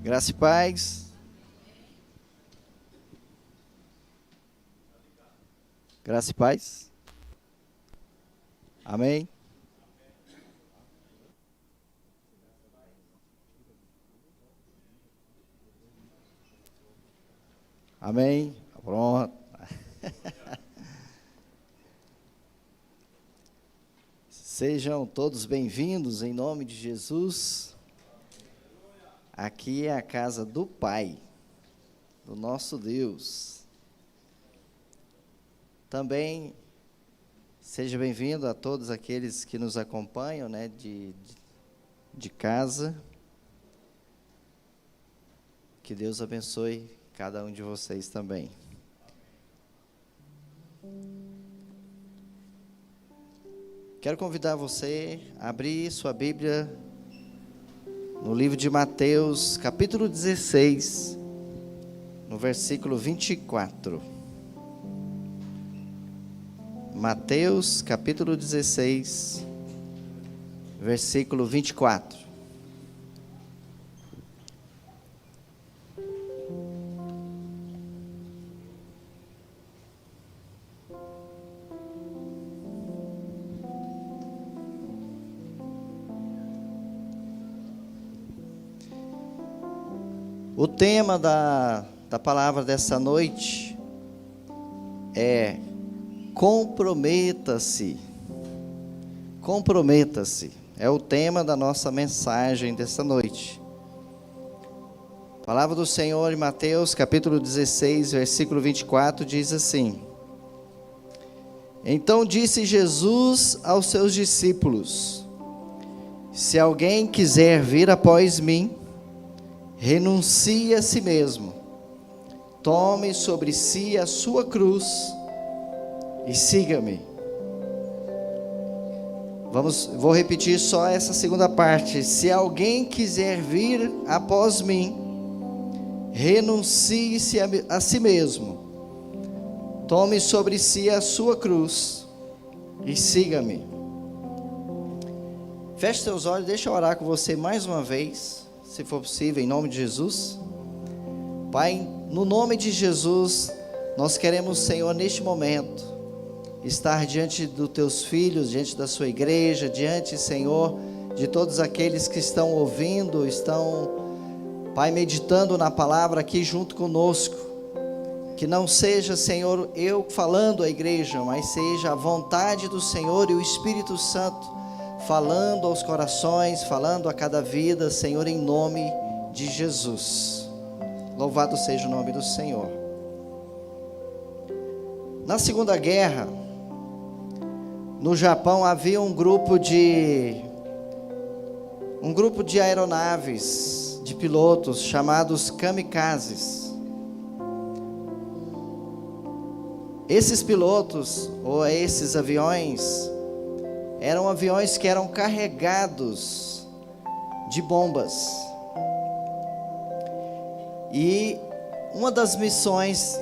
Graça e paz. Graça e paz. Amém. Amém. Pronto. Sejam todos bem-vindos em nome de Jesus. Aqui é a casa do Pai, do nosso Deus. Também seja bem-vindo a todos aqueles que nos acompanham, de casa. Que Deus abençoe cada um de vocês também. Quero convidar você a abrir sua Bíblia no livro de Mateus, capítulo 16, no versículo 24. Mateus, capítulo 16, versículo 24. O tema da palavra dessa noite é comprometa-se. Comprometa-se. É o tema da nossa mensagem dessa noite. A palavra do Senhor em Mateus, capítulo 16, versículo 24, diz assim: Então disse Jesus aos seus discípulos: Se alguém quiser vir após mim, renuncie a si mesmo, tome sobre si a sua cruz e siga-me. Vou repetir só essa segunda parte. Se alguém quiser vir após mim, renuncie-se a si mesmo, tome sobre si a sua cruz e siga-me. Feche seus olhos, deixa eu orar com você mais uma vez, se for possível, em nome de Jesus. Pai, no nome de Jesus, nós queremos, Senhor, neste momento, estar diante dos teus filhos, diante da sua igreja, diante, Senhor, de todos aqueles que estão ouvindo, estão, Pai, meditando na palavra aqui junto conosco. Que não seja, Senhor, eu falando à igreja, mas seja a vontade do Senhor e o Espírito Santo falando aos corações, falando a cada vida, Senhor, em nome de Jesus. Louvado seja o nome do Senhor. Na Segunda Guerra, no Japão, havia um grupo de aeronaves, de pilotos, chamados kamikazes. Esses pilotos, ou esses aviões, eram aviões que eram carregados de bombas. E uma das missões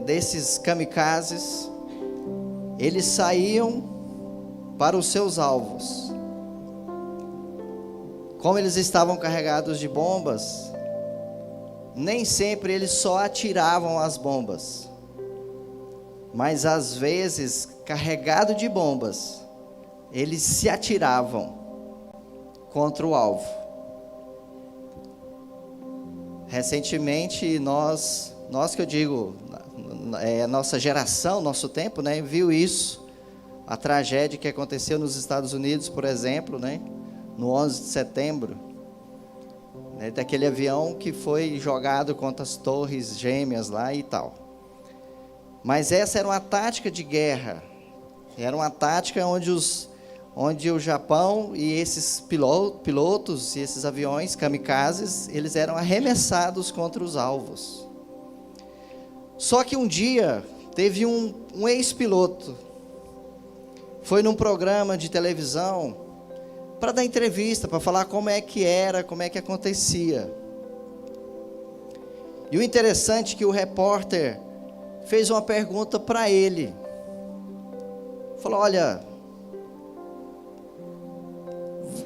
desses kamikazes, eles saíam para os seus alvos. Como eles estavam carregados de bombas, nem sempre eles só atiravam as bombas, mas às vezes, carregado de bombas, eles se atiravam contra o alvo. Recentemente, nós que eu digo, nossa geração, nosso tempo, viu isso, a tragédia que aconteceu nos Estados Unidos, por exemplo, no 11 de setembro, daquele avião que foi jogado contra as torres gêmeas lá e tal. Mas essa era uma tática de guerra, era uma tática onde o Japão e esses pilotos e esses aviões kamikazes, eles eram arremessados contra os alvos. Só que um dia, teve um ex-piloto, foi num programa de televisão, para dar entrevista, para falar como é que era, como é que acontecia. E o interessante é que o repórter fez uma pergunta para ele. Falou: olha,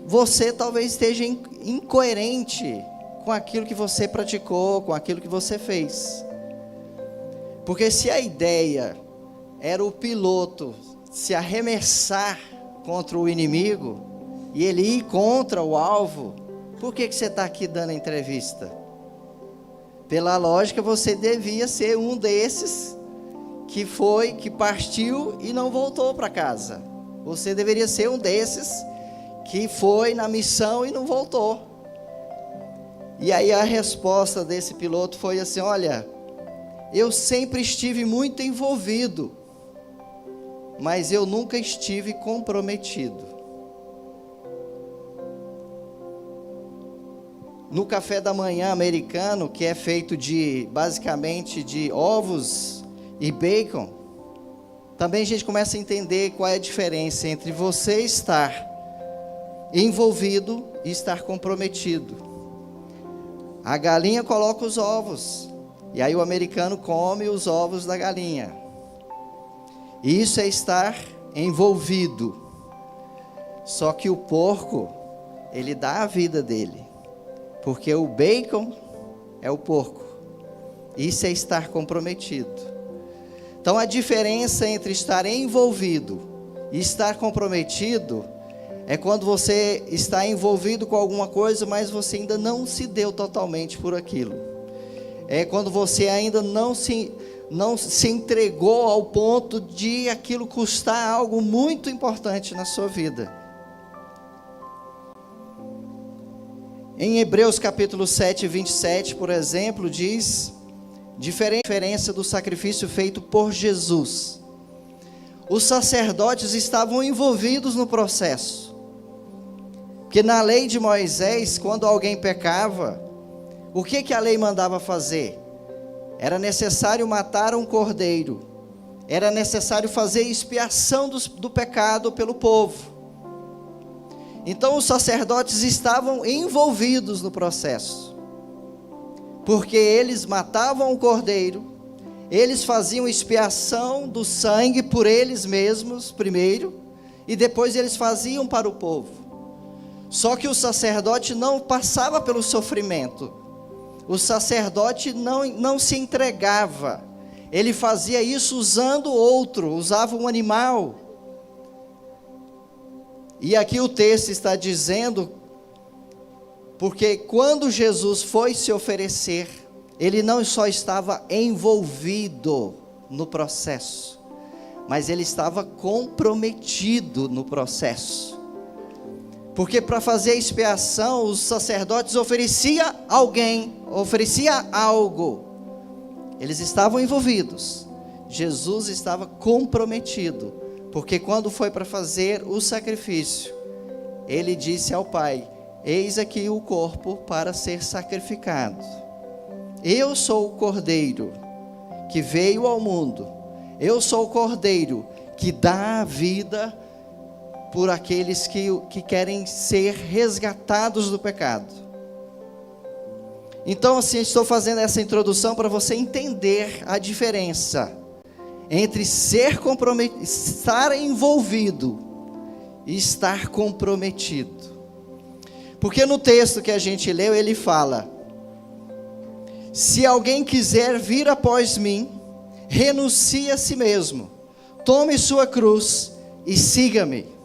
você talvez esteja incoerente com aquilo que você praticou, com aquilo que você fez. Porque se a ideia era o piloto se arremessar contra o inimigo, e ele ir contra o alvo, por que você está aqui dando a entrevista? Pela lógica, você devia ser um desses que partiu e não voltou para casa. Você deveria ser um desses que foi na missão e não voltou. E aí a resposta desse piloto foi assim: olha, eu sempre estive muito envolvido, mas eu nunca estive comprometido. No café da manhã americano, que é feito basicamente de ovos e bacon, também a gente começa a entender qual é a diferença entre você estar envolvido e estar comprometido. A galinha coloca os ovos, e aí o americano come os ovos da galinha. Isso é estar envolvido. Só que o porco, ele dá a vida dele, porque o bacon é o porco. Isso é estar comprometido. Então a diferença entre estar envolvido e estar comprometido é quando você está envolvido com alguma coisa, mas você ainda não se deu totalmente por aquilo. É quando você ainda não se entregou ao ponto de aquilo custar algo muito importante na sua vida. Em Hebreus capítulo 7, 27, por exemplo, diz: diferença do sacrifício feito por Jesus. Os sacerdotes estavam envolvidos no processo. Porque na lei de Moisés, quando alguém pecava, o que a lei mandava fazer? Era necessário matar um cordeiro. Era necessário fazer expiação do pecado pelo povo. Então os sacerdotes estavam envolvidos no processo. Porque eles matavam o cordeiro, eles faziam expiação do sangue por eles mesmos primeiro, e depois eles faziam para o povo. Só que o sacerdote não passava pelo sofrimento. O sacerdote não se entregava. Ele fazia isso usando usava um animal. E aqui o texto está dizendo, porque quando Jesus foi se oferecer, ele não só estava envolvido no processo, mas ele estava comprometido no processo. Porque para fazer a expiação, os sacerdotes ofereciam algo. Eles estavam envolvidos. Jesus estava comprometido. Porque quando foi para fazer o sacrifício, ele disse ao Pai: eis aqui o corpo para ser sacrificado. Eu sou o cordeiro que veio ao mundo. Eu sou o cordeiro que dá a vida por aqueles que querem ser resgatados do pecado. Então, assim, estou fazendo essa introdução para você entender a diferença entre estar envolvido e estar comprometido. Porque no texto que a gente leu, ele fala: se alguém quiser vir após mim, renuncie a si mesmo, tome sua cruz e siga-me.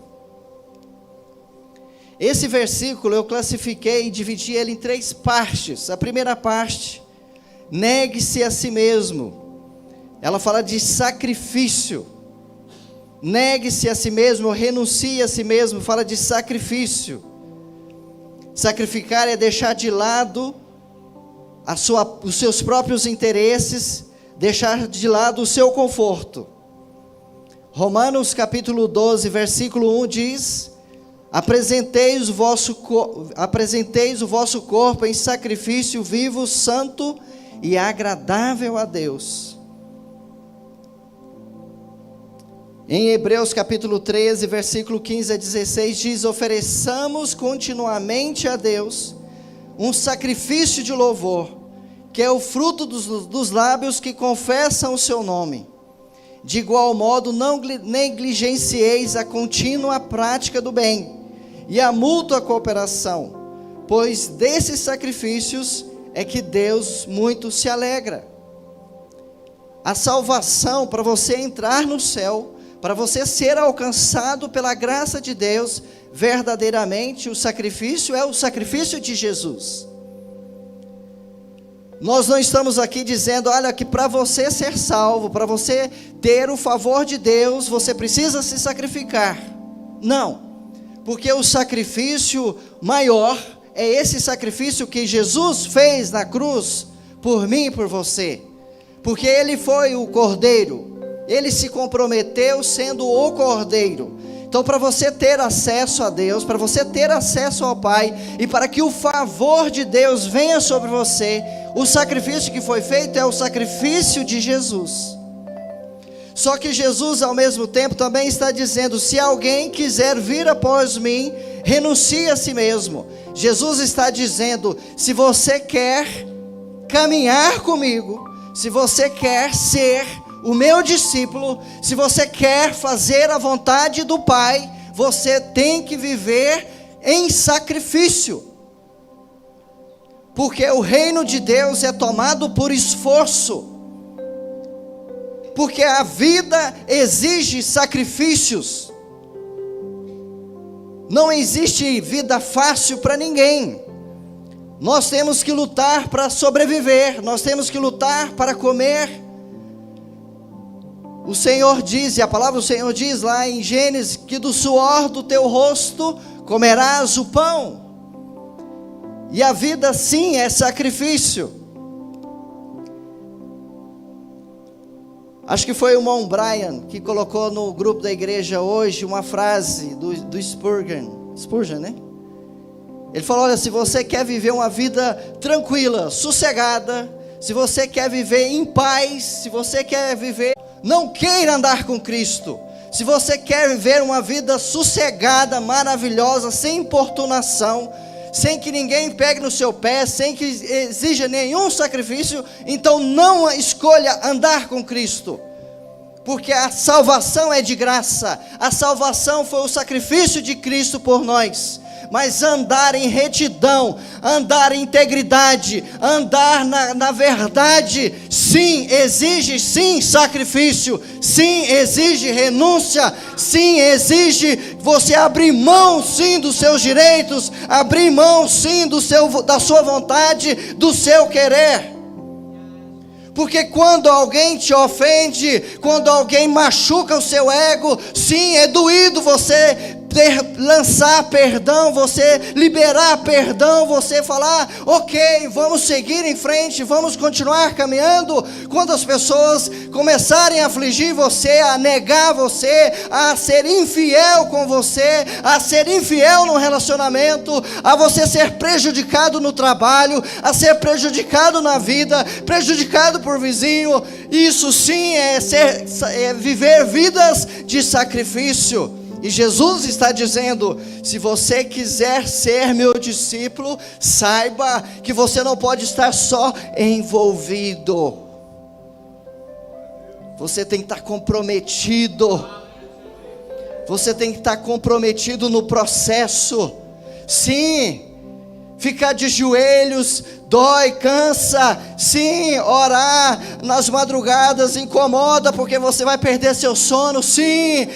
Esse versículo eu classifiquei e dividi ele em 3 partes. A primeira parte, negue-se a si mesmo. Ela fala de sacrifício. Negue-se a si mesmo, renuncie a si mesmo, fala de sacrifício. Sacrificar é deixar de lado os seus próprios interesses, deixar de lado o seu conforto. Romanos capítulo 12, versículo 1 diz: apresenteis o vosso corpo em sacrifício vivo, santo e agradável a Deus. Em Hebreus capítulo 13, versículo 15 a 16 diz: ofereçamos continuamente a Deus um sacrifício de louvor, que é o fruto dos lábios que confessam o seu nome. De igual modo, não negligencieis a contínua prática do bem e a mútua cooperação, pois desses sacrifícios é que Deus muito se alegra. A salvação, para você entrar no céu, para você ser alcançado pela graça de Deus, verdadeiramente o sacrifício é o sacrifício de Jesus. Nós não estamos aqui dizendo, olha, que para você ser salvo, para você ter o favor de Deus, você precisa se sacrificar. Não, porque o sacrifício maior é esse sacrifício que Jesus fez na cruz, por mim e por você. Porque Ele foi o Cordeiro, Ele se comprometeu sendo o Cordeiro. Então, para você ter acesso a Deus, para você ter acesso ao Pai, e para que o favor de Deus venha sobre você, o sacrifício que foi feito é o sacrifício de Jesus. Só que Jesus, ao mesmo tempo, também está dizendo, se alguém quiser vir após mim, renuncie a si mesmo. Jesus está dizendo, se você quer caminhar comigo, se você quer ser o meu discípulo, se você quer fazer a vontade do Pai, você tem que viver em sacrifício. Porque o reino de Deus é tomado por esforço. Porque a vida exige sacrifícios. Não existe vida fácil para ninguém. Nós temos que lutar para sobreviver, nós temos que lutar para comer. O Senhor diz, e a palavra do Senhor diz lá em Gênesis, que do suor do teu rosto comerás o pão. E a vida sim é sacrifício. Acho que foi o irmão Brian que colocou no grupo da igreja hoje uma frase do Spurgeon, né? Ele falou, olha, se você quer viver uma vida tranquila, sossegada, se você quer viver em paz, se você quer viver, não queira andar com Cristo. Se você quer viver uma vida sossegada, maravilhosa, sem importunação, sem que ninguém pegue no seu pé, sem que exija nenhum sacrifício, então não escolha andar com Cristo. Porque a salvação é de graça, a salvação foi o sacrifício de Cristo por nós. Mas andar em retidão, andar em integridade, andar na verdade, sim, exige sim sacrifício, sim, exige renúncia, sim, exige você abrir mão sim dos seus direitos, abrir mão sim da sua vontade, do seu querer. Porque quando alguém te ofende, quando alguém machuca o seu ego, sim, é doído você lançar perdão, você liberar perdão, você falar, ok, vamos seguir em frente, vamos continuar caminhando. Quando as pessoas começarem a afligir você, a negar você, a ser infiel com você, a ser infiel no relacionamento, a você ser prejudicado no trabalho, a ser prejudicado na vida, prejudicado por vizinho, isso sim é viver vidas de sacrifício. E Jesus está dizendo, se você quiser ser meu discípulo, saiba que você não pode estar só envolvido. Você tem que estar comprometido. Você tem que estar comprometido no processo. Sim, ficar de joelhos dói, cansa. Sim, orar nas madrugadas incomoda, porque você vai perder seu sono. Sim,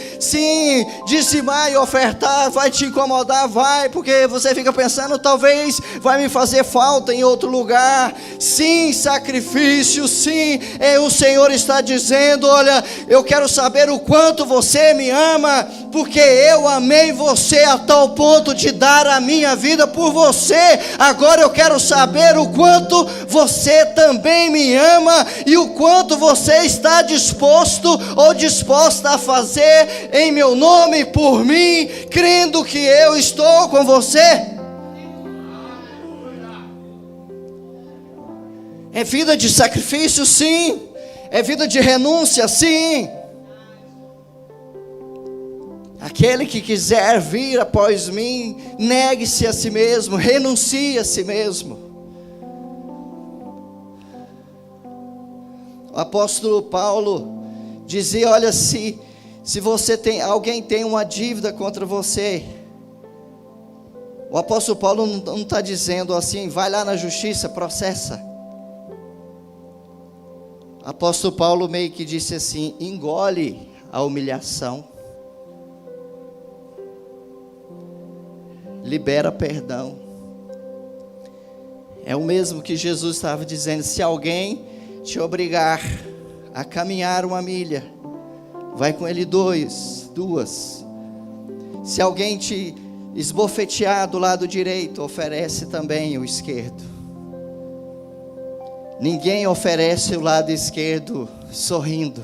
dizimar e ofertar vai te incomodar, vai, porque você fica pensando, talvez vai me fazer falta em outro lugar. Sim, sacrifício, sim, o Senhor está dizendo, olha, eu quero saber o quanto você me ama, porque eu amei você a tal ponto de dar a minha vida por você. Agora eu quero saber o quanto você também me ama e o quanto você está disposto ou disposta a fazer em meu nome, por mim, crendo que eu estou com você. É vida de sacrifício, sim. É vida de renúncia, sim. Aquele que quiser vir após mim, negue-se a si mesmo, renuncie a si mesmo. O apóstolo Paulo dizia, olha, se alguém tem uma dívida contra você, O apóstolo Paulo não está dizendo assim, vai lá na justiça, processa. O apóstolo Paulo meio que disse assim, engole a humilhação, libera perdão. É o mesmo que Jesus estava dizendo, se alguém te obrigar a caminhar 1 milha, vai com ele 2. Se alguém te esbofetear do lado direito, oferece também o esquerdo. Ninguém oferece o lado esquerdo sorrindo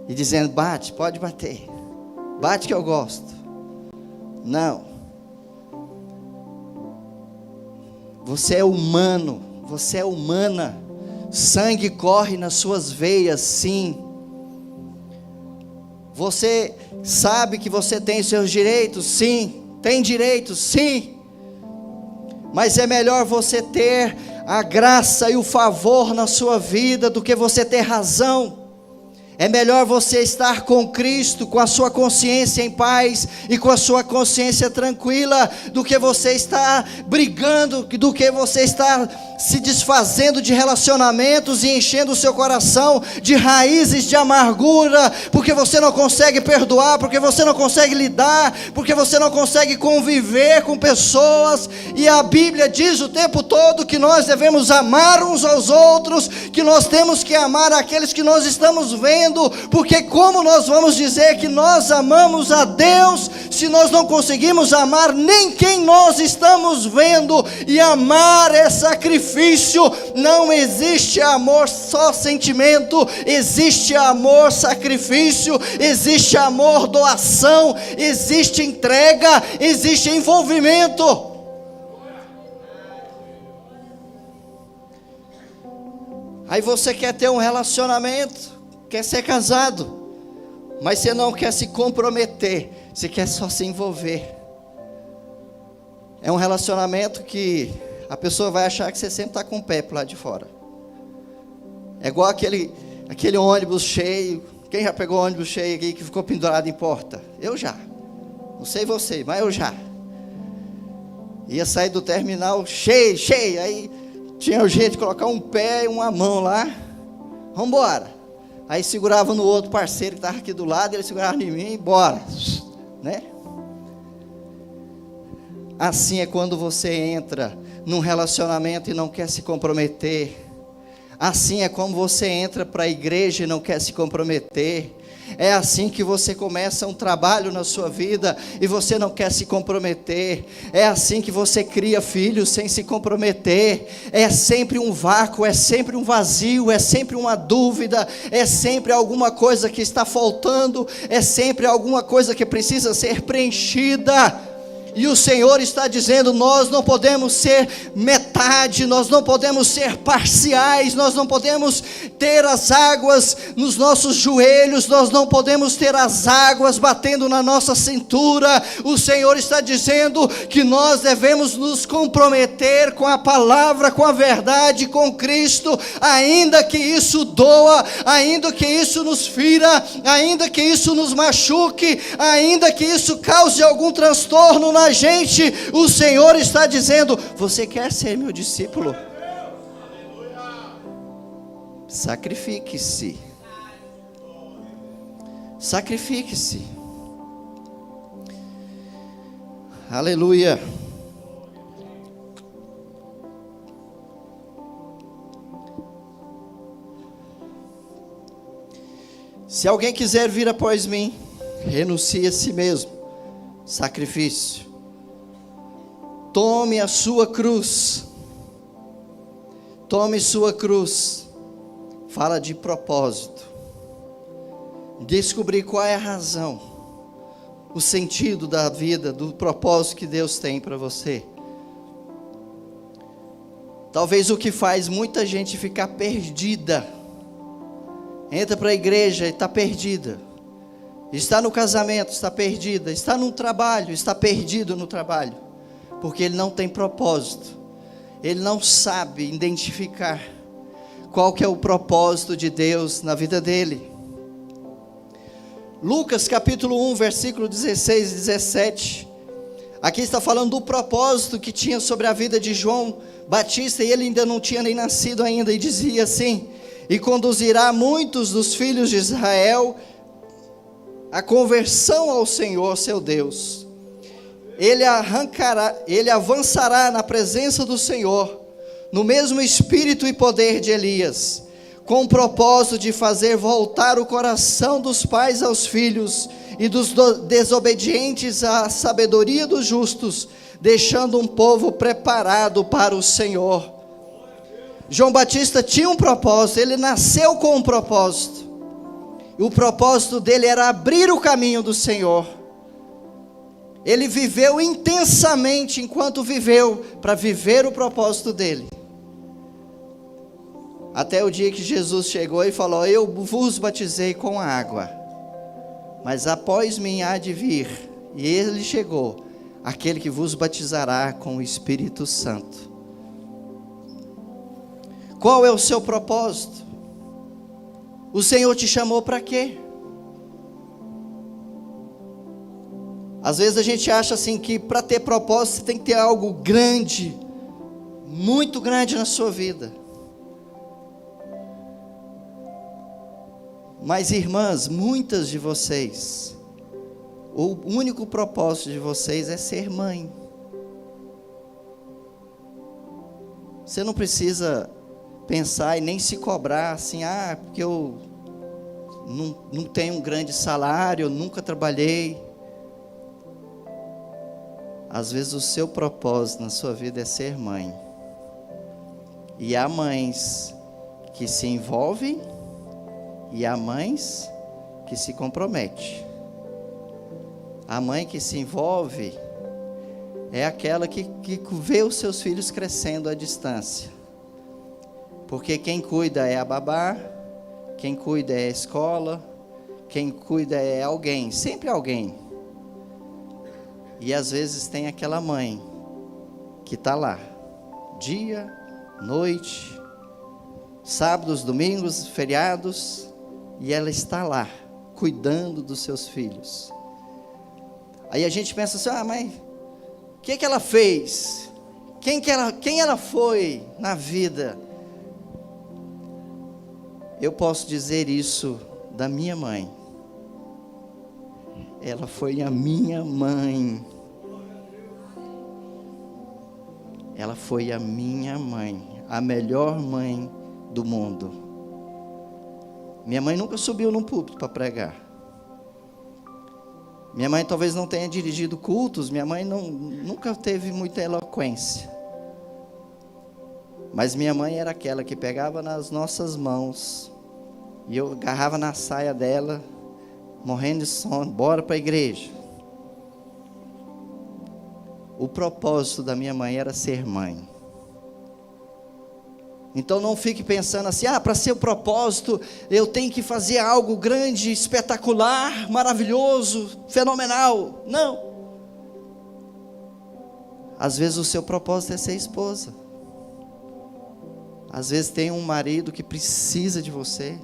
e dizendo, bate, pode bater, bate que eu gosto. Não. Você é humano, você é humana, sangue corre nas suas veias, sim. Você sabe que você tem seus direitos, sim. Tem direitos, sim. Mas é melhor você ter a graça e o favor na sua vida do que você ter razão. É melhor você estar com Cristo, com a sua consciência em paz e com a sua consciência tranquila, do que você estar brigando, do que você estar se desfazendo de relacionamentos e enchendo o seu coração de raízes de amargura, porque você não consegue perdoar, porque você não consegue lidar, porque você não consegue conviver com pessoas. E a Bíblia diz o tempo todo que nós devemos amar uns aos outros, que nós temos que amar aqueles que nós estamos vendo, porque como nós vamos dizer que nós amamos a Deus, se nós não conseguimos amar nem quem nós estamos vendo? E amar é sacrifício. Não existe amor só sentimento, existe amor sacrifício, existe amor doação, existe entrega, existe envolvimento. Aí você quer ter um relacionamento, quer ser casado, mas você não quer se comprometer, você quer só se envolver. É um relacionamento que a pessoa vai achar que você sempre está com o pé para lá de fora. É igual aquele ônibus cheio. Quem já pegou ônibus cheio aqui que ficou pendurado em porta? Eu já. Não sei você, mas eu já. Ia sair do terminal cheio. Aí tinha o jeito de colocar um pé e uma mão lá. Vamos embora. Aí segurava no outro parceiro que estava aqui do lado, ele segurava em mim e bora. Né? Assim é quando você entra num relacionamento e não quer se comprometer. Assim é como você entra para a igreja e não quer se comprometer. É assim que você começa um trabalho na sua vida e você não quer se comprometer. É assim que você cria filhos sem se comprometer. É sempre um vácuo, é sempre um vazio, é sempre uma dúvida, é sempre alguma coisa que está faltando, é sempre alguma coisa que precisa ser preenchida. E o Senhor está dizendo, nós não podemos ser metade, nós não podemos ser parciais, nós não podemos ter as águas nos nossos joelhos, nós não podemos ter as águas batendo na nossa cintura. O Senhor está dizendo que nós devemos nos comprometer com a palavra, com a verdade, com Cristo, ainda que isso doa, ainda que isso nos fira, ainda que isso nos machuque, ainda que isso cause algum transtorno na gente. O Senhor está dizendo, você quer ser meu discípulo? Sacrifique-se. Sacrifique-se. Aleluia. Se alguém quiser vir após mim, renuncie a si mesmo. Sacrifício. Tome a sua cruz. Tome sua cruz. Fala de propósito. Descobrir qual é a razão, o sentido da vida, do propósito que Deus tem para você. Talvez o que faz muita gente ficar perdida. Entra para a igreja e está perdida. Está no casamento, está perdida. Está no trabalho, está perdido no trabalho. Porque ele não tem propósito. Ele não sabe identificar qual que é o propósito de Deus na vida dele. Lucas capítulo 1, versículo 16 e 17. Aqui está falando do propósito que tinha sobre a vida de João Batista, e ele ainda não tinha nem nascido ainda, e dizia assim: e conduzirá muitos dos filhos de Israel à conversão ao Senhor seu Deus. Ele avançará na presença do Senhor, no mesmo espírito e poder de Elias, com o propósito de fazer voltar o coração dos pais aos filhos, e dos desobedientes à sabedoria dos justos, deixando um povo preparado para o Senhor. João Batista tinha um propósito, ele nasceu com um propósito, e o propósito dele era abrir o caminho do Senhor. Ele viveu intensamente enquanto viveu, para viver o propósito dele, até o dia que Jesus chegou e falou: eu vos batizei com água, mas após mim há de vir, e ele chegou, aquele que vos batizará com o Espírito Santo. Qual é o seu propósito? O Senhor te chamou para quê? Às vezes a gente acha assim que para ter propósito você tem que ter algo grande, muito grande na sua vida. Mas irmãs, muitas de vocês, o único propósito de vocês é ser mãe. Você não precisa pensar e nem se cobrar assim: porque eu não tenho um grande salário, eu nunca trabalhei. Às vezes o seu propósito na sua vida é ser mãe. E há mães que se envolvem, e há mães que se comprometem. A mãe que se envolve é aquela que vê os seus filhos crescendo à distância. Porque quem cuida é a babá, quem cuida é a escola, quem cuida é alguém, sempre alguém. E às vezes tem aquela mãe que está lá, dia, noite, sábados, domingos, feriados, e ela está lá, cuidando dos seus filhos. Aí a gente pensa assim: mas o que ela fez? Quem ela foi na vida? Eu posso dizer isso da minha mãe. Ela foi a minha mãe. Ela foi a minha mãe, a melhor mãe do mundo. Minha mãe nunca subiu num púlpito para pregar. Minha mãe talvez não tenha dirigido cultos, minha mãe nunca teve muita eloquência. Mas minha mãe era aquela que pegava nas nossas mãos, e eu agarrava na saia dela, morrendo de sono: bora para a igreja. O propósito da minha mãe era ser mãe. Então não fique pensando assim: para ser o propósito eu tenho que fazer algo grande, espetacular, maravilhoso, fenomenal. Não. Às vezes o seu propósito é ser esposa. Às vezes tem um marido que precisa de você.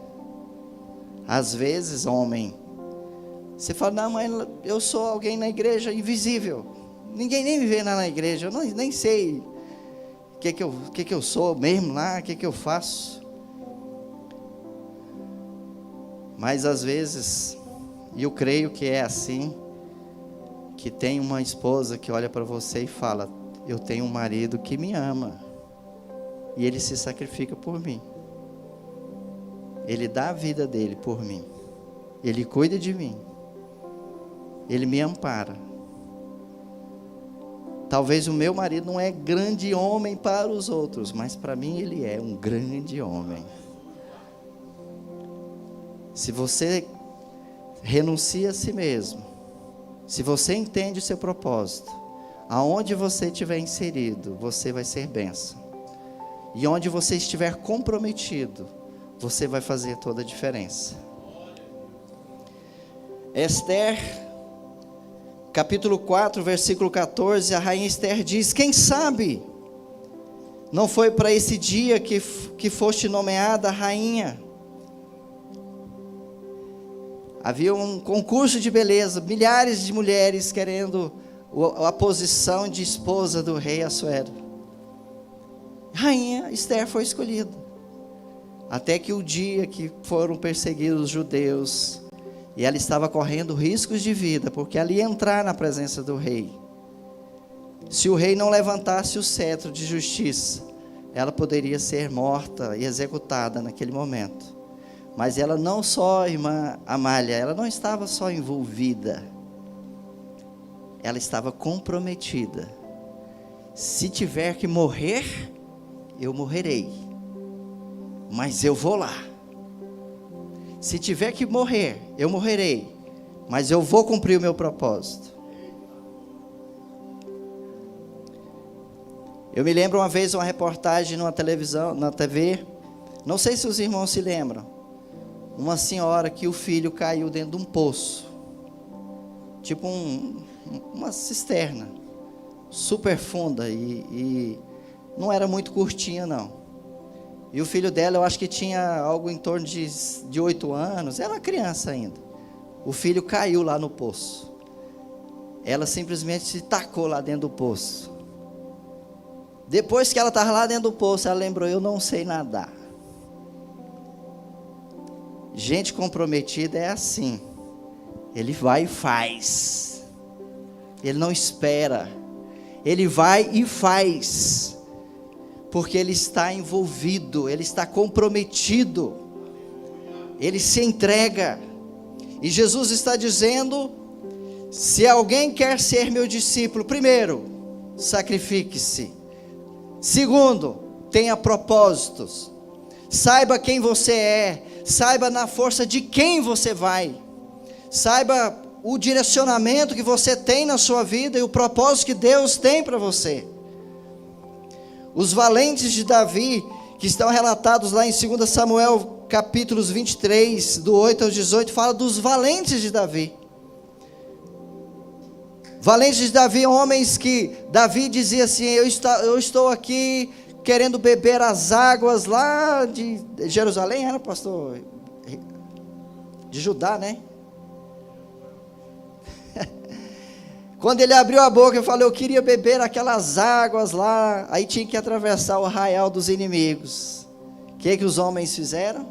Às vezes, homem, você fala: não, mãe, eu sou alguém na igreja invisível, ninguém nem me vê lá na igreja, eu nem sei o que eu sou mesmo lá, o que eu faço. Mas às vezes, e eu creio que é assim, que tem uma esposa que olha para você e fala: eu tenho um marido que me ama, e ele se sacrifica por mim, ele dá a vida dele por mim, ele cuida de mim, ele me ampara. Talvez o meu marido não é grande homem para os outros, mas para mim ele é um grande homem. Se você renuncia a si mesmo, se você entende o seu propósito, aonde você estiver inserido, você vai ser bênção. E onde você estiver comprometido, você vai fazer toda a diferença. Esther, capítulo 4, versículo 14, a rainha Esther diz: quem sabe, não foi para esse dia que foste nomeada rainha? Havia um concurso de beleza, milhares de mulheres querendo a posição de esposa do rei Assuero. Rainha Esther foi escolhida. Até que o dia que foram perseguidos os judeus, e ela estava correndo riscos de vida, porque ela ia entrar na presença do rei. Se o rei não levantasse o cetro de justiça, ela poderia ser morta e executada naquele momento. Mas ela não só, irmã Amália, ela não estava só envolvida, ela estava comprometida. Se tiver que morrer, eu morrerei, mas eu vou lá. Se tiver que morrer, eu morrerei, mas eu vou cumprir o meu propósito. Eu me lembro uma vez uma reportagem numa televisão, na TV, não sei se os irmãos se lembram, uma senhora que o filho caiu dentro de um poço, tipo uma cisterna, super funda, e não era muito curtinha não. E o filho dela, eu acho que tinha algo em torno de 8 anos, era criança ainda. O filho caiu lá no poço. Ela simplesmente se tacou lá dentro do poço. Depois que ela estava lá dentro do poço, ela lembrou: eu não sei nadar. Gente comprometida é assim. Ele vai e faz. Ele não espera. Ele vai e faz. Porque ele está envolvido, ele está comprometido, ele se entrega. E Jesus está dizendo: se alguém quer ser meu discípulo, primeiro, sacrifique-se. Segundo, tenha propósitos. Saiba quem você é, saiba na força de quem você vai. Saiba o direcionamento que você tem na sua vida e o propósito que Deus tem para você. Os valentes de Davi, que estão relatados lá em 2 Samuel, capítulos 23, do 8 ao 18, fala dos valentes de Davi. Valentes de Davi, homens que Davi dizia assim: eu estou aqui querendo beber as águas lá de Jerusalém, era pastor? De Judá, né? Quando ele abriu a boca e falou: eu queria beber aquelas águas lá, aí tinha que atravessar o arraial dos inimigos. O que os homens fizeram?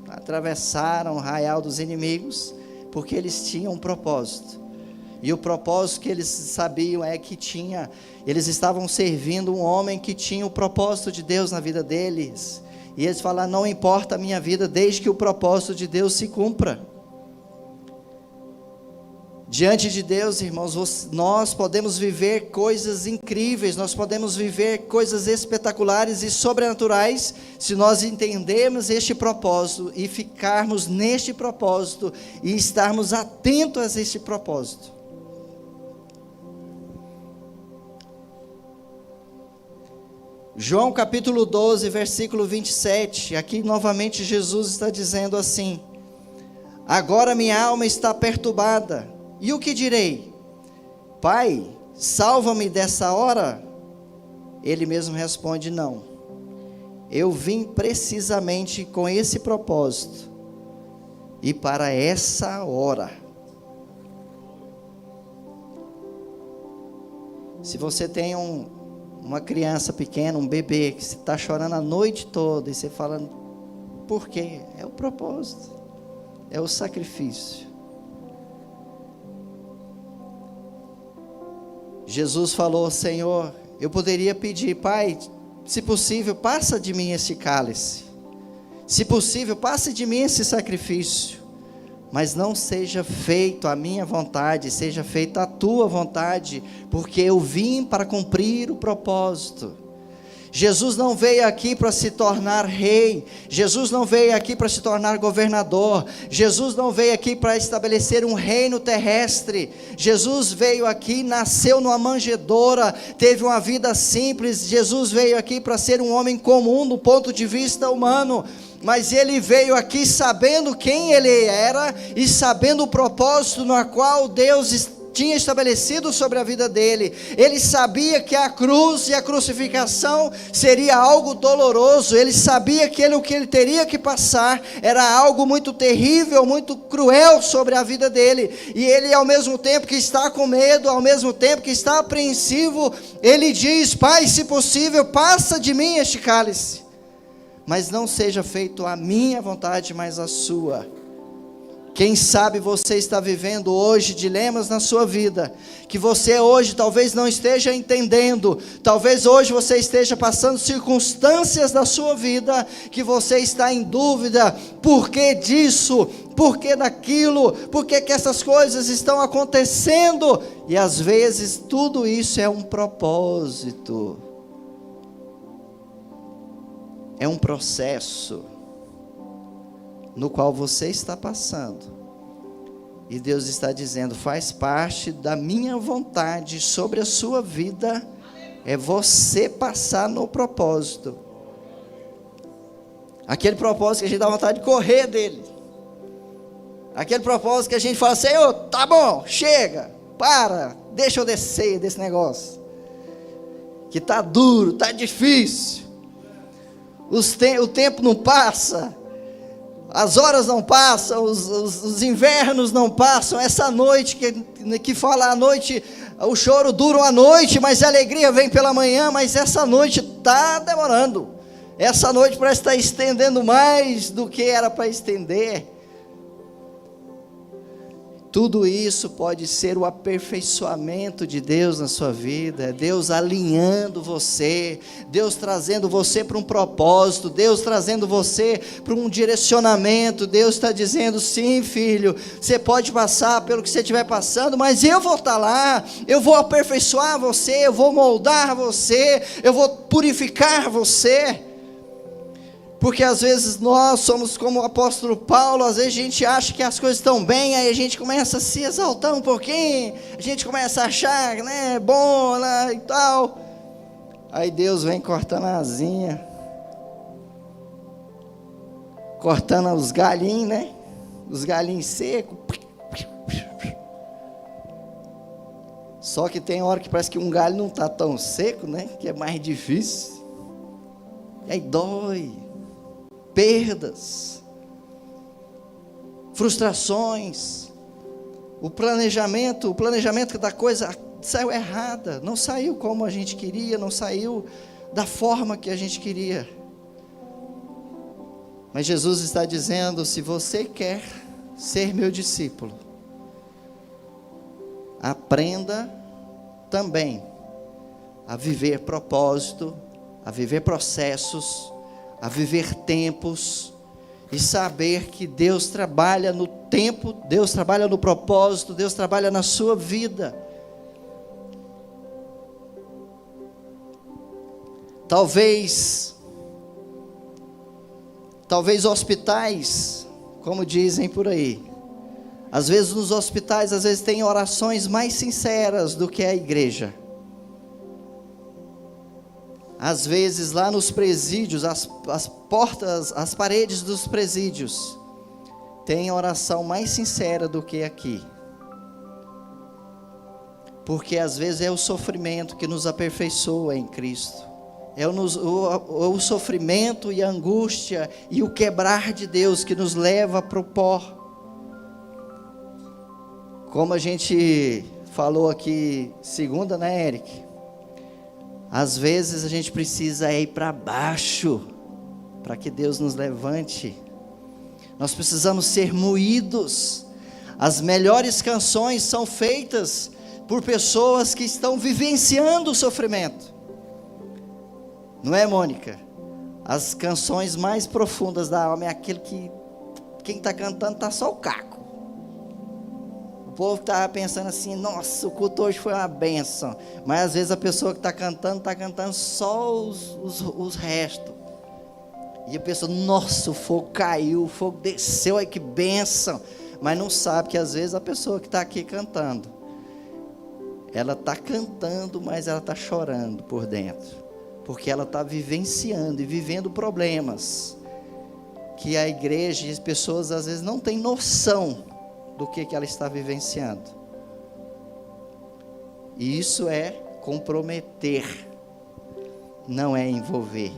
Atravessaram o arraial dos inimigos, porque eles tinham um propósito. E o propósito que eles sabiam é que eles estavam servindo um homem que tinha o propósito de Deus na vida deles. E eles falaram: não importa a minha vida, desde que o propósito de Deus se cumpra. Diante de Deus, irmãos, nós podemos viver coisas incríveis, nós podemos viver coisas espetaculares e sobrenaturais, se nós entendermos este propósito e ficarmos neste propósito e estarmos atentos a este propósito. João capítulo 12, versículo 27, aqui novamente Jesus está dizendo assim: agora minha alma está perturbada, e o que direi? Pai, salva-me dessa hora? Ele mesmo responde: não, eu vim precisamente com esse propósito, e para essa hora. Se você tem uma criança pequena, um bebê, que está chorando a noite toda, e você fala: por quê? É o propósito, é o sacrifício. Jesus falou: Senhor, eu poderia pedir: Pai, se possível, passa de mim esse cálice, se possível, passe de mim esse sacrifício, mas não seja feito a minha vontade, seja feita a tua vontade, porque eu vim para cumprir o propósito. Jesus não veio aqui para se tornar rei, Jesus não veio aqui para se tornar governador, Jesus não veio aqui para estabelecer um reino terrestre. Jesus veio aqui, nasceu numa manjedoura, teve uma vida simples. Jesus veio aqui para ser um homem comum do ponto de vista humano, mas ele veio aqui sabendo quem ele era e sabendo o propósito no qual Deus tinha estabelecido sobre a vida dele. Ele sabia que a cruz e a crucificação seria algo doloroso. Ele sabia que o que ele teria que passar era algo muito terrível, muito cruel sobre a vida dele. E ele, ao mesmo tempo que está com medo, ao mesmo tempo que está apreensivo, ele diz: Pai, se possível, passa de mim este cálice, mas não seja feito a minha vontade, mas a sua. Quem sabe você está vivendo hoje dilemas na sua vida, que você hoje talvez não esteja entendendo, talvez hoje você esteja passando circunstâncias da sua vida, que você está em dúvida, por que disso, por que daquilo, por que essas coisas estão acontecendo, e às vezes tudo isso é um propósito, é um processo, no qual você está passando, e Deus está dizendo: faz parte da minha vontade sobre a sua vida, é você passar no propósito, aquele propósito que a gente dá vontade de correr dele, aquele propósito que a gente fala: Senhor, tá bom, chega, para, deixa eu descer desse negócio, que está duro, está difícil, o tempo não passa, as horas não passam, os invernos não passam, essa noite que fala a noite, o choro dura uma noite, mas a alegria vem pela manhã, mas essa noite está demorando, essa noite parece estar estendendo mais do que era para estender. Tudo isso pode ser o aperfeiçoamento de Deus na sua vida, é Deus alinhando você, Deus trazendo você para um propósito, Deus trazendo você para um direcionamento. Deus está dizendo: sim, filho, você pode passar pelo que você estiver passando, mas eu vou estar lá, eu vou aperfeiçoar você, eu vou moldar você, eu vou purificar você. Porque às vezes nós somos como o apóstolo Paulo, às vezes a gente acha que as coisas estão bem, aí a gente começa a se exaltar um pouquinho, a gente começa a achar, né, bom, né, e tal. Aí Deus vem cortando a asinha, cortando os galinhos, né, os galinhos secos. Só que tem hora que parece que um galho não está tão seco, né, que é mais difícil, e aí dói. Perdas, frustrações, o planejamento da coisa saiu errada, não saiu como a gente queria, não saiu da forma que a gente queria. Mas Jesus está dizendo: se você quer ser meu discípulo, aprenda também a viver propósito, a viver processos, a viver tempos, e saber que Deus trabalha no tempo, Deus trabalha no propósito, Deus trabalha na sua vida. Talvez hospitais, como dizem por aí, às vezes nos hospitais, às vezes tem orações mais sinceras do que a igreja. Às vezes lá nos presídios, as portas, as paredes dos presídios, tem oração mais sincera do que aqui. Porque às vezes é o sofrimento que nos aperfeiçoa em Cristo. É o sofrimento e a angústia e o quebrar de Deus que nos leva para o pó. Como a gente falou aqui segunda, né, Eric? Às vezes a gente precisa ir para baixo, para que Deus nos levante. Nós precisamos ser moídos. As melhores canções são feitas por pessoas que estão vivenciando o sofrimento. Não é, Mônica? As canções mais profundas da alma é aquele que quem está cantando está só o caco. O povo está pensando assim: nossa, o culto hoje foi uma bênção. Mas às vezes a pessoa que está cantando só os restos. E a pessoa: nossa, o fogo caiu, o fogo desceu, ai que bênção. Mas não sabe que às vezes a pessoa que está aqui cantando, ela está cantando, mas ela está chorando por dentro. Porque ela está vivenciando e vivendo problemas que a igreja e as pessoas às vezes não têm noção do que ela está vivenciando. E isso é comprometer, não é envolver.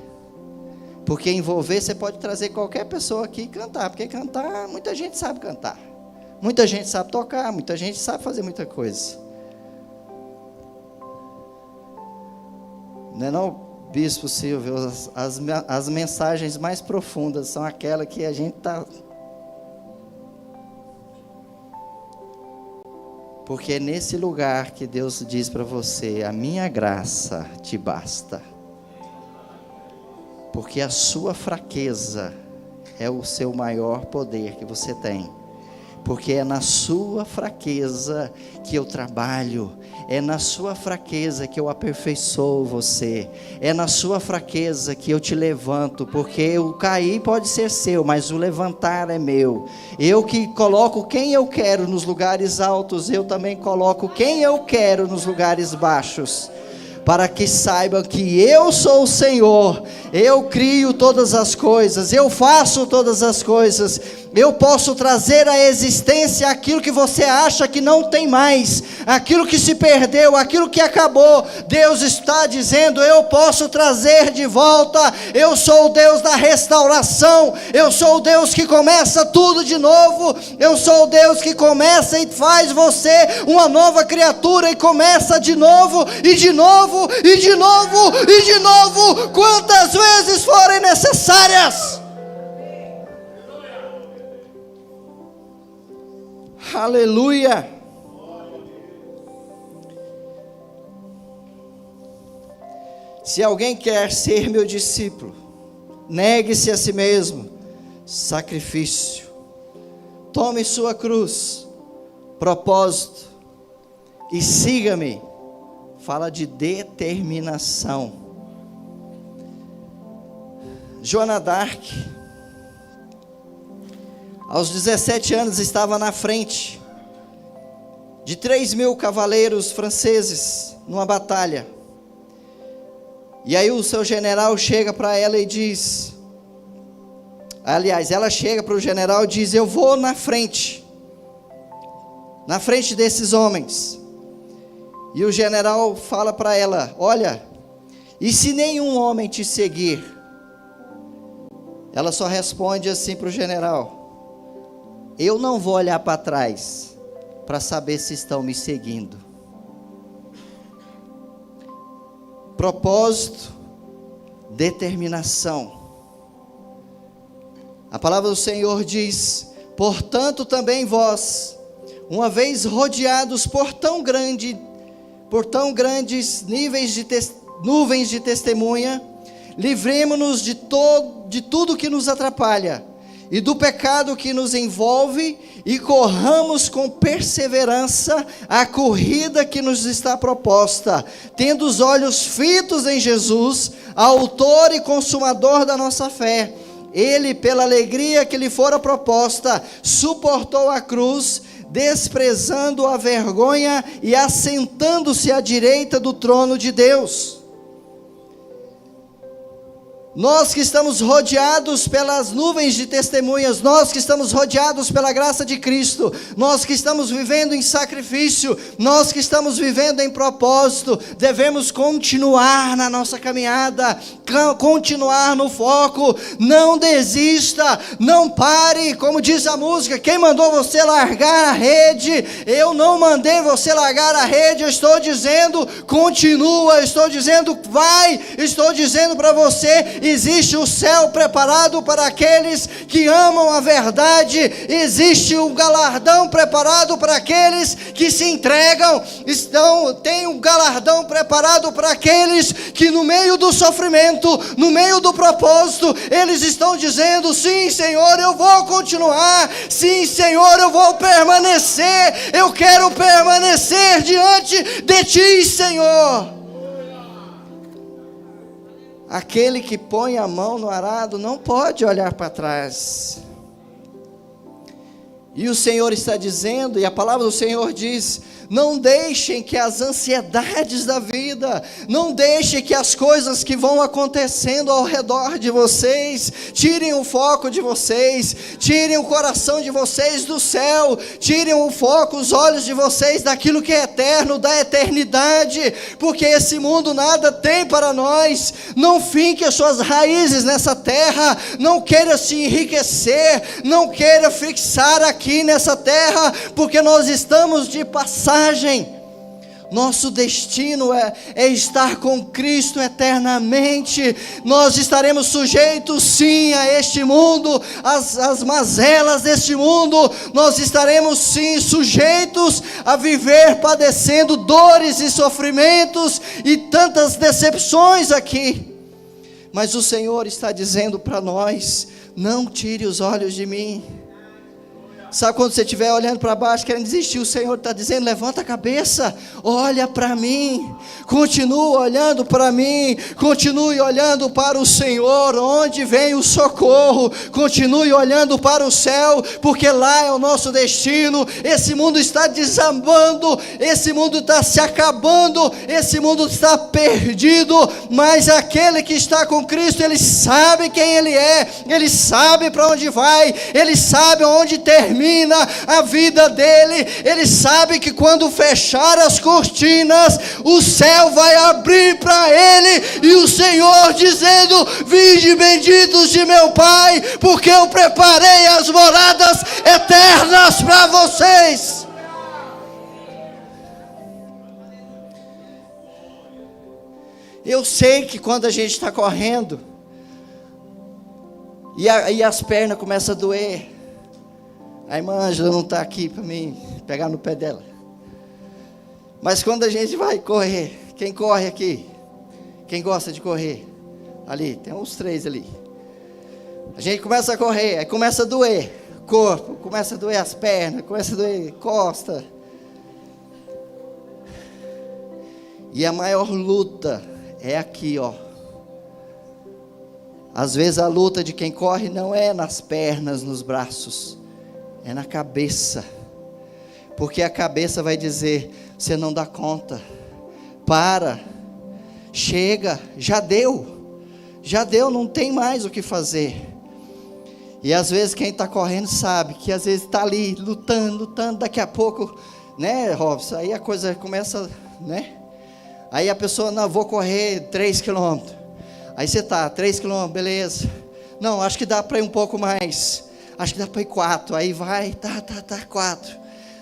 Porque envolver, você pode trazer qualquer pessoa aqui e cantar, porque cantar, muita gente sabe cantar, muita gente sabe tocar, muita gente sabe fazer muita coisa. Não é não, Bispo Silvio? As mensagens mais profundas são aquelas que a gente está... Porque é nesse lugar que Deus diz para você: a minha graça te basta. Porque a sua fraqueza é o seu maior poder que você tem. Porque é na sua fraqueza que eu trabalho, é na sua fraqueza que eu aperfeiçoo você, é na sua fraqueza que eu te levanto, porque o cair pode ser seu, mas o levantar é meu. Eu que coloco quem eu quero nos lugares altos, eu também coloco quem eu quero nos lugares baixos, para que saibam que eu sou o Senhor, eu crio todas as coisas, eu faço todas as coisas, eu posso trazer à existência aquilo que você acha que não tem mais, aquilo que se perdeu, aquilo que acabou. Deus está dizendo: eu posso trazer de volta, eu sou o Deus da restauração, eu sou o Deus que começa tudo de novo, eu sou o Deus que começa e faz você uma nova criatura, e começa de novo, e de novo, e de novo, e de novo, quantas vezes forem necessárias. Aleluia. Se alguém quer ser meu discípulo, negue-se a si mesmo, sacrifício, tome sua cruz, propósito, e siga-me. Fala de determinação. Joana d'Arc, aos 17 anos, estava na frente de 3.000 cavaleiros franceses numa batalha. E aí o seu general chega para ela e diz, aliás, ela chega para o general e diz: eu vou na frente desses homens. E o general fala para ela: olha, e se nenhum homem te seguir? Ela só responde assim para o general: eu não vou olhar para trás para saber se estão me seguindo. Propósito, determinação. A palavra do Senhor diz: portanto também vós, uma vez rodeados por tão grandes nuvens de testemunha, livremo-nos de tudo que nos atrapalha e do pecado que nos envolve, e corramos com perseverança a corrida que nos está proposta, tendo os olhos fitos em Jesus, autor e consumador da nossa fé. Ele, pela alegria que lhe fora proposta, suportou a cruz, desprezando a vergonha, e assentando-se à direita do trono de Deus. Nós que estamos rodeados pelas nuvens de testemunhas, nós que estamos rodeados pela graça de Cristo, nós que estamos vivendo em sacrifício, nós que estamos vivendo em propósito, devemos continuar na nossa caminhada, continuar no foco. Não desista, não pare, como diz a música: quem mandou você largar a rede? Eu não mandei você largar a rede, eu estou dizendo: continua, estou dizendo: vai, estou dizendo para você: existe o céu preparado para aqueles que amam a verdade, existe um galardão preparado para aqueles que se entregam, tem um galardão preparado para aqueles que no meio do sofrimento, no meio do propósito, eles estão dizendo: sim, Senhor, eu vou continuar, sim, Senhor, eu vou permanecer, eu quero permanecer diante de Ti, Senhor. Aquele que põe a mão no arado não pode olhar para trás. E o Senhor está dizendo, e a palavra do Senhor diz: não deixem que as ansiedades da vida, não deixem que as coisas que vão acontecendo ao redor de vocês, tirem o foco de vocês, tirem o coração de vocês do céu, tirem o foco, os olhos de vocês daquilo que é eterno, da eternidade, porque esse mundo nada tem para nós. Não finque as suas raízes nessa terra, não queira se enriquecer, não queira fixar aqui nessa terra, porque nós estamos de passagem. Nosso destino é estar com Cristo eternamente. Nós estaremos sujeitos sim a este mundo, às mazelas deste mundo. Nós estaremos sim sujeitos a viver padecendo dores e sofrimentos e tantas decepções aqui. Mas o Senhor está dizendo para nós: não tire os olhos de mim. Sabe quando você estiver olhando para baixo, querendo desistir, o Senhor está dizendo: levanta a cabeça, olha para mim, continua olhando para mim, continue olhando para o Senhor, onde vem o socorro, continue olhando para o céu, porque lá é o nosso destino. Esse mundo está desabando, esse mundo está se acabando, esse mundo está perdido, mas aquele que está com Cristo, ele sabe quem ele é, ele sabe para onde vai, ele sabe onde termina a vida dele. Ele sabe que quando fechar as cortinas, o céu vai abrir para ele, e o Senhor dizendo: vinde benditos de meu Pai, porque eu preparei as moradas eternas para vocês. Eu sei que quando a gente está correndo e as pernas começam a doer, a irmã Ângela não está aqui para mim pegar no pé dela. Mas quando a gente vai correr, quem corre aqui? Quem gosta de correr? Ali, tem uns 3 ali. A gente começa a correr, aí começa a doer o corpo, começa a doer as pernas, começa a doer a costa. E a maior luta é aqui, ó. Às vezes a luta de quem corre não é nas pernas, nos braços, é na cabeça, porque a cabeça vai dizer: você não dá conta, para, chega, já deu, não tem mais o que fazer. E às vezes quem está correndo sabe que às vezes está ali lutando, daqui a pouco, né, Robson, aí a coisa começa, né, aí a pessoa: não, vou correr 3 quilômetros, aí você está, 3 quilômetros, beleza, não, acho que dá para ir um pouco mais, acho que dá para ir 4, aí vai, tá, 4,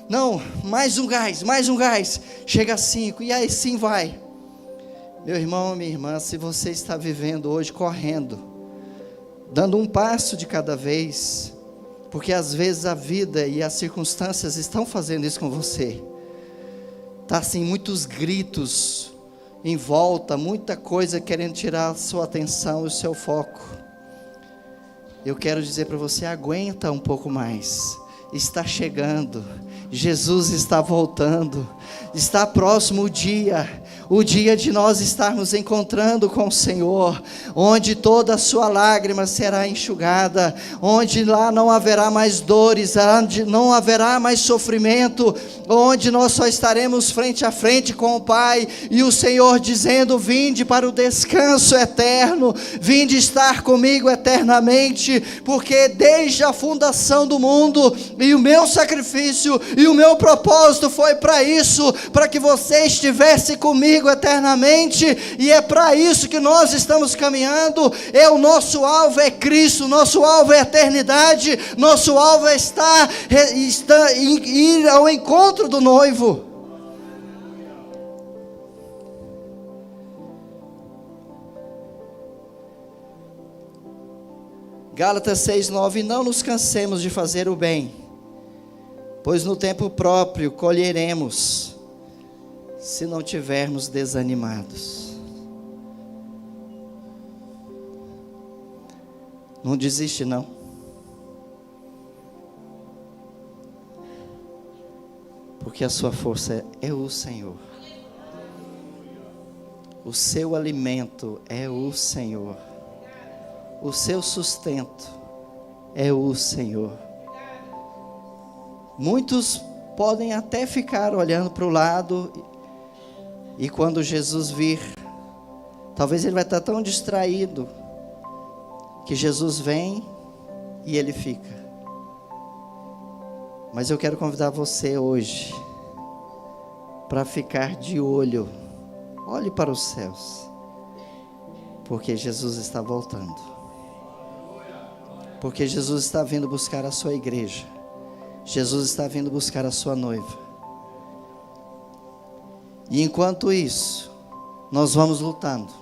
não, mais um gás, chega a 5, e aí sim vai. Meu irmão, minha irmã, se você está vivendo hoje correndo, dando um passo de cada vez, porque às vezes a vida e as circunstâncias estão fazendo isso com você, está assim, muitos gritos em volta, muita coisa querendo tirar a sua atenção e o seu foco. Eu quero dizer para você: aguenta um pouco mais, está chegando, Jesus está voltando, está próximo o dia de nós estarmos encontrando com o Senhor, onde toda a sua lágrima será enxugada, onde lá não haverá mais dores, onde não haverá mais sofrimento, onde nós só estaremos frente a frente com o Pai, e o Senhor dizendo: vinde para o descanso eterno, vinde estar comigo eternamente, porque desde a fundação do mundo, e o meu sacrifício, e o meu propósito foi para isso, para que você estivesse comigo eternamente, e é para isso que nós estamos caminhando. O nosso alvo é Cristo, nosso alvo é a eternidade, nosso alvo é ir ao encontro do noivo. Gálatas 6:9: não nos cansemos de fazer o bem, pois no tempo próprio colheremos, se não tivermos desanimados. Não desiste não, porque a sua força é o Senhor, o seu alimento é o Senhor, o seu sustento é o Senhor. Muitos podem até ficar olhando para o lado, e quando Jesus vir, talvez ele vai estar tão distraído, que Jesus vem e ele fica. Mas eu quero convidar você hoje, para ficar de olho, olhe para os céus, porque Jesus está voltando, porque Jesus está vindo buscar a sua igreja, Jesus está vindo buscar a sua noiva, e enquanto isso, nós vamos lutando,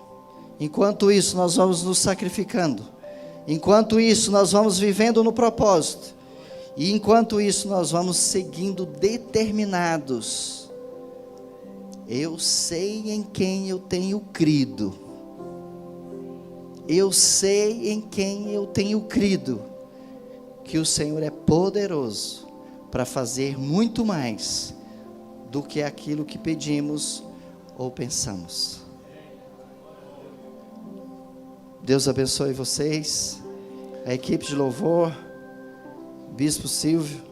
enquanto isso, nós vamos nos sacrificando, enquanto isso, nós vamos vivendo no propósito, e enquanto isso, nós vamos seguindo determinados. Eu sei em quem eu tenho crido. Eu sei em quem eu tenho crido. Que o Senhor é poderoso para fazer muito mais do que aquilo que pedimos ou pensamos. Deus abençoe vocês, a equipe de louvor, Bispo Silvio.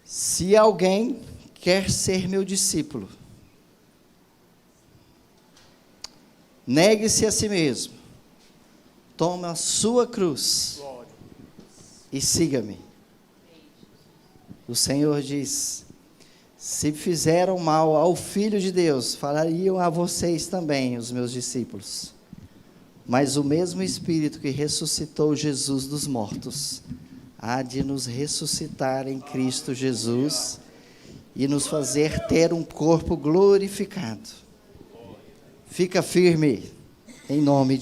Se alguém quer ser meu discípulo, negue-se a si mesmo, tome a sua cruz e siga-me. O Senhor diz: se fizeram mal ao Filho de Deus, falariam a vocês também, os meus discípulos. Mas o mesmo Espírito que ressuscitou Jesus dos mortos, há de nos ressuscitar em Cristo Jesus e nos fazer ter um corpo glorificado. Fica firme, em nome de